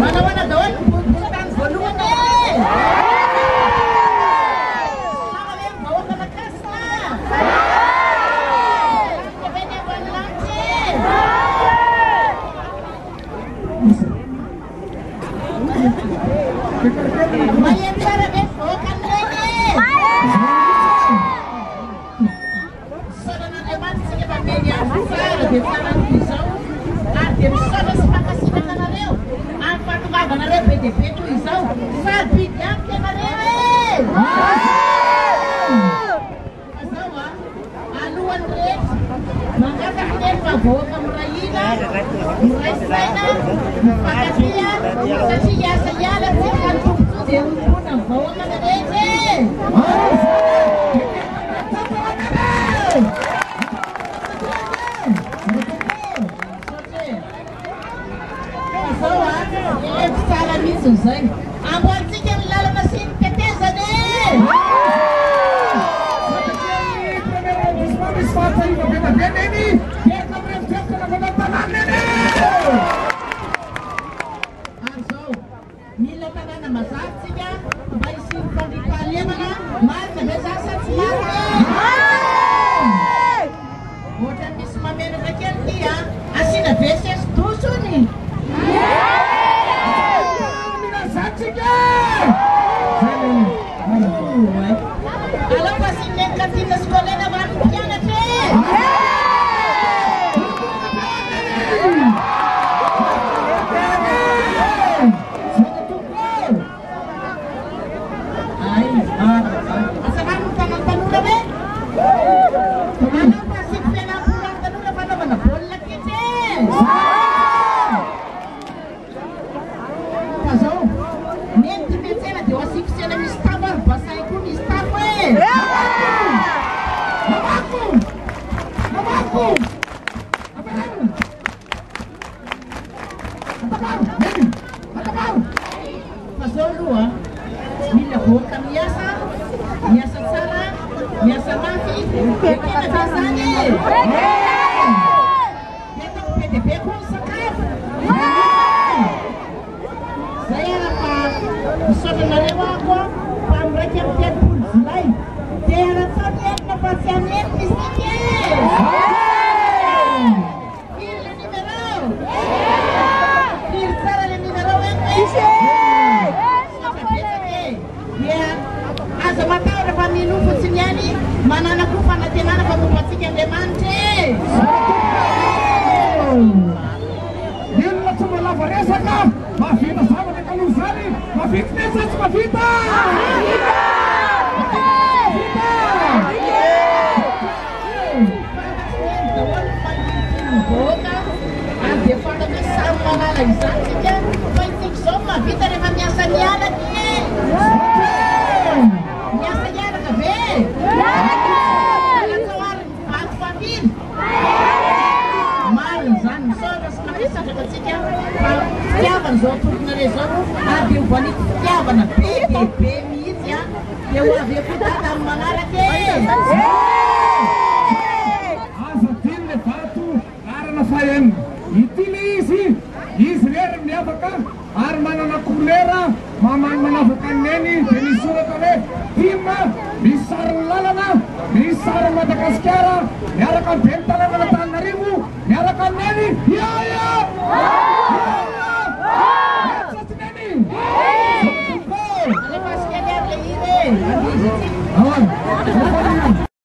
Mana-mana doon, bukan volume eh. Sama yang bawa ke lekas lah. Kebenya buat lancet. Mayan cara besok kan lagi. Saudara eman sige pamilya, sara de saran pisau. Artem sada sepakasi na kanareo. Ang patugaga na rin, pwede-pwede isaw. Sabi niyang kanareo. Asawa, aluan rin. Mga kakinen, mabawa ka murayina. Muraysayna. Pakasiya. Sa siya, sa yalan, sa kantukso. Diyan po nang bawa ka na rin. Susay. Abang sikit lalamasin ketesa deh. Arso, nila ka na masak siya. Bay simpang Italia mana, mal nabesasat siya. Bukan misma menos aquel día, así na veces tuso ni. Alam pa sineng kantin na sekolah na baru yan na tre. Ay, asahan mo tanong na be? Ano pa si penapulang tanong na paano ba na bola kite? Kaso, nenti metsena di wasik sena mistabar basay ko mistabar. Namaku. Apa? Kaso dua, bila ko kamiyasa, miyasa sara, miyasa mafi, kaya na basane. Neto PDP ko sakap. Saya dapat saudara aku pamrekan tiap bulan. Dia rasa dia dapat sianet istiqe. Kir le numero. Kir sara le numero yang ise. Ya, azamata ora pamilu fusinyani mana nakufa na temana kwa kupatike demante. Dia cuma la varesa ka. Mafita sama de Kalusari, Mafita nessas Mafita! Ante pada besar mana lagi saja, penting semua kita dengan biasa nyala ni. Biasa nyala kabe. Kalau soal Alfabin. Marzan, soal sekarang saja keciknya. Tiaban zotur na rezoru, abi ubani tiaban na PDP mídia, eu havia cuidado da mangarake. Asa tin de fato, cara na fayen, itilisi, isrer miafaka, armana na kulera, maman manafakan neni, tenisura kale, hima, bisar lalana, bisar Madagaskara, yarakan bentala na tanarimu, yarakan neni, ya. Lepas kalian lagi deh.